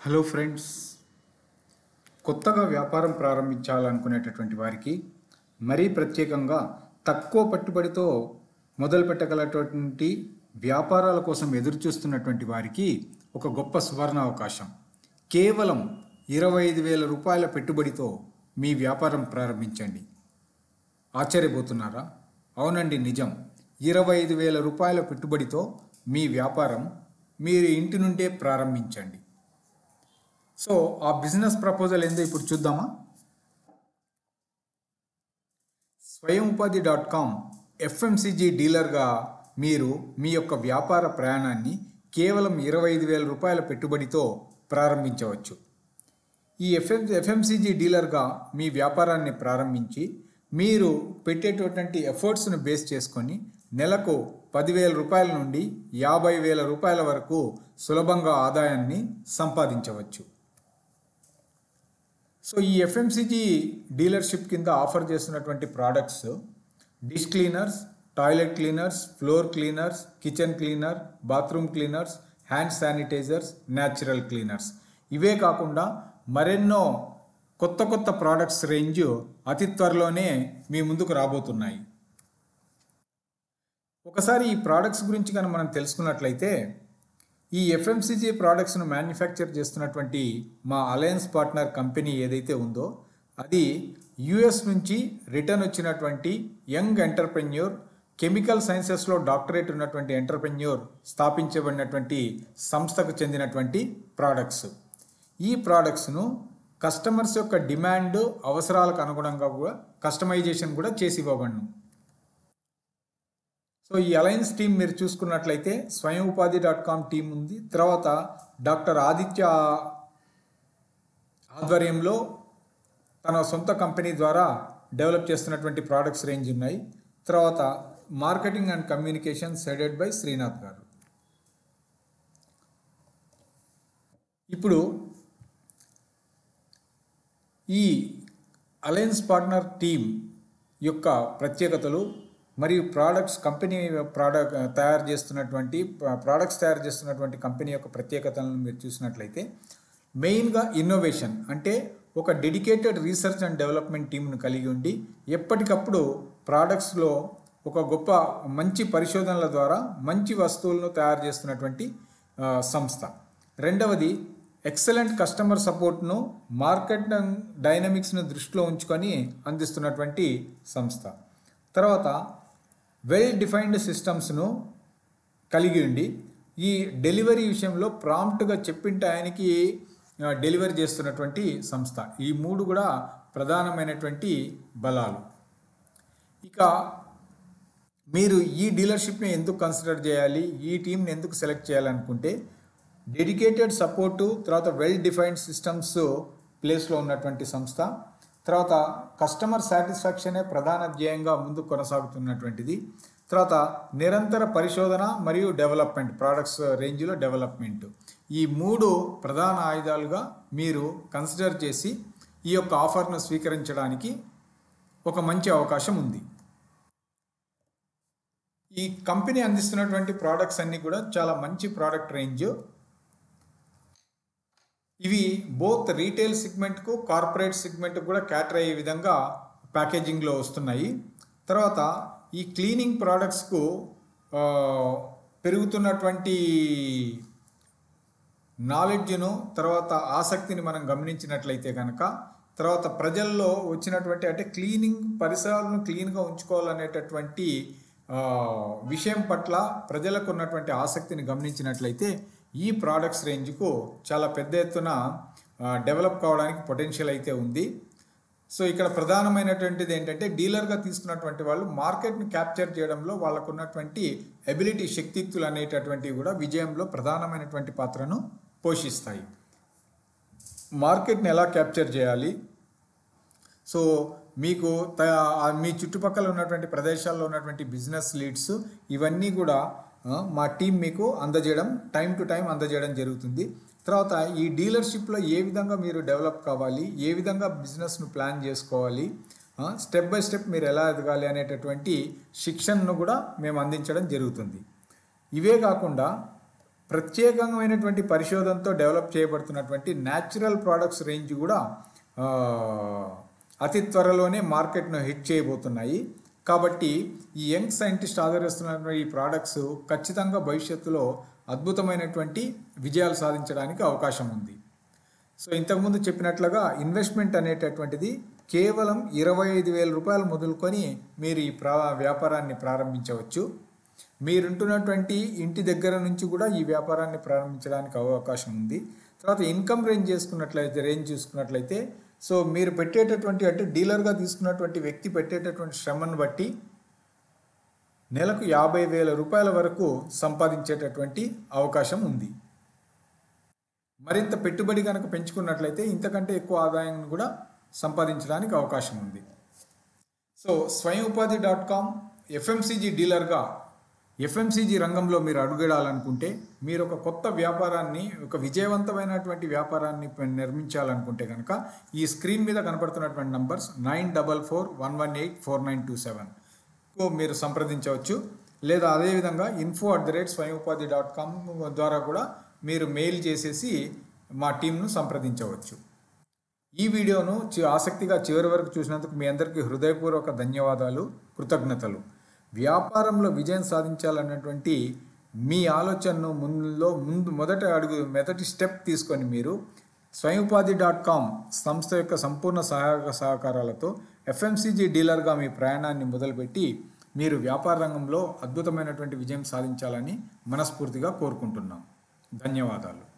Hello friends, కొత్తగా వ్యాపారం ప్రారంభించాలనుకునేటటువంటి వారికి మరీ ప్రత్యేకంగా తక్కువ పెట్టుబడితో మొదలు పెట్టగలటువంటి వ్యాపారాల కోసం ఎదురు చూస్తున్నటువంటి వారికి ఒక గొప్ప సువర్ణ అవకాశం. కేవలం 25,000 రూపాయల పెట్టుబడితో మీ వ్యాపారం ప్రారంభించండి. ఆశ్చర్యపోతున్నారా? అవునండి, నిజం. 25,000 రూపాయల పెట్టుబడితో మీ వ్యాపారం మీరు ఇంటి నుండే ప్రారంభించండి. సో ఆ బిజినెస్ ప్రపోజల్ ఏందో ఇప్పుడు చూద్దామా. స్వయంఉపాధి.com ఎఫ్ఎంసిజి డీలర్గా మీరు మీ యొక్క వ్యాపార ప్రయాణాన్ని కేవలం 25,000 రూపాయల పెట్టుబడితో ప్రారంభించవచ్చు. ఈ ఎఫ్ఎంసిజి డీలర్గా మీ వ్యాపారాన్ని ప్రారంభించి మీరు పెట్టేటటువంటి ఎఫర్ట్స్ను బేస్ చేసుకొని నెలకు 10,000 రూపాయల నుండి 50,000 రూపాయల వరకు సులభంగా ఆదాయాన్ని సంపాదించవచ్చు. సో ఈ ఎఫ్ఎంసిజి డీలర్షిప్ కింద ఆఫర్ చేస్తున్నటువంటి products dish cleaners, toilet cleaners, floor cleaners, kitchen cleaner, bathroom cleaners, hand sanitizers, natural cleaners. ఇవే కాకుండా మరెన్నో కొత్త కొత్త ప్రోడక్ట్స్ రేంజ్ అతి త్వరలోనే మీ ముందుకు రాబోతున్నాయి. ఒకసారి ఈ ప్రోడక్ట్స్ గురించి కనుక మనం తెలుసుకున్నట్లయితే, ఈ ఎఫ్ఎంసిజి ప్రోడక్ట్స్ను మ్యానుఫ్యాక్చర్ చేస్తున్నటువంటి మా అలయన్స్ పార్ట్నర్ కంపెనీ ఏదైతే ఉందో అది యుఎస్ నుంచి రిటర్న్ వచ్చినటువంటి యంగ్ ఎంటర్ప్రెన్యూర్, కెమికల్ సైన్సెస్లో డాక్టరేట్ ఉన్నటువంటి ఎంటర్ప్రెన్యూర్ స్థాపించబడినటువంటి సంస్థకు చెందినటువంటి ప్రోడక్ట్స్. ఈ ప్రోడక్ట్స్ను కస్టమర్స్ యొక్క డిమాండ్, అవసరాలకు అనుగుణంగా కూడా కస్టమైజేషన్ కూడా చేసి ఇవ్వబడును. సో ఈ అలయన్స్ టీం మీరు చూసుకున్నట్లయితే స్వయంఉపాధి.com టీం ఉంది. తర్వాత డాక్టర్ ఆదిత్య ఆధ్వర్యంలో తన సొంత కంపెనీ ద్వారా డెవలప్ చేస్తున్నటువంటి ప్రోడక్ట్స్ రేంజ్ ఉన్నాయి. తర్వాత marketing and communications headed by Srinath గారు. ఇప్పుడు ఈ అలయన్స్ పార్ట్నర్ టీం యొక్క ప్రత్యేకతలు మరియు ప్రోడక్ట్స్ తయారు చేస్తున్నటువంటి కంపెనీ యొక్క ప్రత్యేకతలను మీరు చూసినట్లయితే, మెయిన్గా ఇన్నోవేషన్ అంటే ఒక డెడికేటెడ్ రీసెర్చ్ అండ్ డెవలప్మెంట్ టీంను కలిగి ఉండి ఎప్పటికప్పుడు ప్రోడక్ట్స్లో ఒక గొప్ప మంచి పరిశోధనల ద్వారా మంచి వస్తువులను తయారు చేస్తున్నటువంటి సంస్థ. రెండవది, ఎక్సలెంట్ కస్టమర్ సపోర్ట్ను, మార్కెట్ డైనమిక్స్ను దృష్టిలో ఉంచుకొని అందిస్తున్నటువంటి సంస్థ. తర్వాత వెల్ డిఫైన్డ్ సిస్టమ్స్ను కలిగి ఉండి ఈ డెలివరీ విషయంలో ప్రాంప్ట్గా చెప్పిన టయానికి డెలివరీ చేస్తున్నటువంటి సంస్థ. ఈ మూడు కూడా ప్రధానమైనటువంటి బలాలు. ఇక మీరు ఈ డీలర్షిప్ని ఎందుకు కన్సిడర్ చేయాలి, ఈ టీంని ఎందుకు సెలెక్ట్ చేయాలనుకుంటే, డెడికేటెడ్ సపోర్టు, తర్వాత వెల్ డిఫైన్డ్ సిస్టమ్స్ ప్లేస్లో ఉన్నటువంటి సంస్థ, తర్వాత కస్టమర్ సాటిస్ఫాక్షనే ప్రధాన ధ్యేయంగా ముందుకు కొనసాగుతున్నటువంటిది, తర్వాత నిరంతర పరిశోధన మరియు డెవలప్మెంట్, ప్రోడక్ట్స్ రేంజ్లో డెవలప్మెంట్. ఈ మూడు ప్రధాన ఆయుధాలుగా మీరు కన్సిడర్ చేసి ఈ యొక్క ఆఫర్ను స్వీకరించడానికి ఒక మంచి అవకాశం ఉంది. ఈ కంపెనీ అందిస్తున్నటువంటి ప్రోడక్ట్స్ అన్నీ కూడా చాలా మంచి ప్రోడక్ట్ రేంజ్. ఇవి బోత్ రీటైల్ సెగ్మెంట్కు, కార్పొరేట్ సెగ్మెంట్కు కూడా క్యాటర్ అయ్యే విధంగా ప్యాకేజింగ్లో వస్తున్నాయి. తర్వాత ఈ క్లీనింగ్ ప్రోడక్ట్స్కు పెరుగుతున్నటువంటి నాలెడ్జ్ను, తర్వాత ఆసక్తిని మనం గమనించినట్లయితే కనుక, తర్వాత ప్రజల్లో వచ్చినటువంటి అంటే క్లీనింగ్ పరిసరాలను క్లీన్గా ఉంచుకోవాలనేటటువంటి విషయం పట్ల ప్రజలకు ఉన్నటువంటి ఆసక్తిని గమనించినట్లయితే ఈ ప్రోడక్ట్స్ రేంజ్కు చాలా పెద్ద ఎత్తున డెవలప్ కావడానికి పొటెన్షియల్ అయితే ఉంది. సో ఇక్కడ ప్రధానమైనటువంటిది ఏంటంటే, డీలర్గా తీసుకున్నటువంటి వాళ్ళు మార్కెట్ని క్యాప్చర్ చేయడంలో వాళ్ళకు ఉన్నటువంటి ఎబిలిటీ, శక్తియుక్తులు అనేటటువంటివి కూడా విజయంలో ప్రధానమైనటువంటి పాత్రను పోషిస్తాయి. మార్కెట్ని ఎలా క్యాప్చర్ చేయాలి, సో మీకు మీ చుట్టుపక్కల ఉన్నటువంటి ప్రదేశాల్లో ఉన్నటువంటి బిజినెస్ లీడ్స్ ఇవన్నీ కూడా మా టీం మీకు అందజేయడం, టైం టు టైం అందజేయడం జరుగుతుంది. తర్వాత ఈ డీలర్షిప్లో ఏ విధంగా మీరు డెవలప్ కావాలి, ఏ విధంగా బిజినెస్ను ప్లాన్ చేసుకోవాలి, స్టెప్ బై స్టెప్ మీరు ఎలా ఎదగాలి అనేటటువంటి శిక్షణను కూడా మేము అందించడం జరుగుతుంది. ఇవే కాకుండా ప్రత్యేకమైనటువంటి పరిశోధనతో డెవలప్ చేయబడుతున్నటువంటి న్యాచురల్ ప్రోడక్ట్స్ రేంజ్ కూడా ఆ, అతి త్వరలోనే మార్కెట్ను హిట్ చేయబోతున్నాయి. కాబట్టి ఈ యంగ్ సైంటిస్ట్ ఆదరిస్తున్నటువంటి ఈ ప్రోడక్ట్స్ ఖచ్చితంగా భవిష్యత్తులో అద్భుతమైనటువంటి విజయాలు సాధించడానికి అవకాశం ఉంది. సో ఇంతకుముందు చెప్పినట్లుగా ఇన్వెస్ట్మెంట్ అనేటటువంటిది కేవలం 25,000 రూపాయలు మొదలుకొని మీరు ఈ వ్యాపారాన్ని ప్రారంభించవచ్చు. మీరుంటున్నటువంటి ఇంటి దగ్గర నుంచి కూడా ఈ వ్యాపారాన్ని ప్రారంభించడానికి అవకాశం ఉంది. తర్వాత ఇన్కమ్ రేంజ్ చూసుకున్నట్లయితే సో మీరు పెట్టేటటువంటి అంటే డీలర్గా తీసుకున్నటువంటి వ్యక్తి పెట్టేటటువంటి శ్రమను బట్టి నెలకు 50,000 రూపాయల వరకు సంపాదించేటటువంటి అవకాశం ఉంది. మరింత పెట్టుబడి కనుక పెంచుకున్నట్లయితే ఇంతకంటే ఎక్కువ ఆదాయం కూడా సంపాదించడానికి అవకాశం ఉంది. సో స్వయంఉపాధి.com ఎఫ్ఎంసీజీ డీలర్గా ఎఫ్ఎంసీజీ రంగంలో మీరు అడుగుడాలనుకుంటే, మీరు ఒక కొత్త వ్యాపారాన్ని, ఒక విజయవంతమైనటువంటి వ్యాపారాన్ని నిర్మించాలనుకుంటే కనుక ఈ స్క్రీన్ మీద కనపడుతున్నటువంటి నంబర్స్ 9411184927 మీరు సంప్రదించవచ్చు. లేదా అదేవిధంగా info@swayamupadi.com ద్వారా కూడా మీరు మెయిల్ చేసేసి మా టీంను సంప్రదించవచ్చు. ఈ వీడియోను ఆసక్తిగా చివరి వరకు చూసినందుకు మీ అందరికీ హృదయపూర్వక ధన్యవాదాలు, కృతజ్ఞతలు. వ్యాపారంలో విజయం సాధించాలన్నటువంటి మీ ఆలోచనను మొదటి స్టెప్ తీసుకొని మీరు స్వయంఉపాధి.com సంస్థ యొక్క సంపూర్ణ సహకారాలతో ఎఫ్ఎంసీజీ డీలర్గా మీ ప్రయాణాన్ని మొదలుపెట్టి మీరు వ్యాపార రంగంలో అద్భుతమైనటువంటి విజయం సాధించాలని మనస్ఫూర్తిగా కోరుకుంటున్నాం. ధన్యవాదాలు.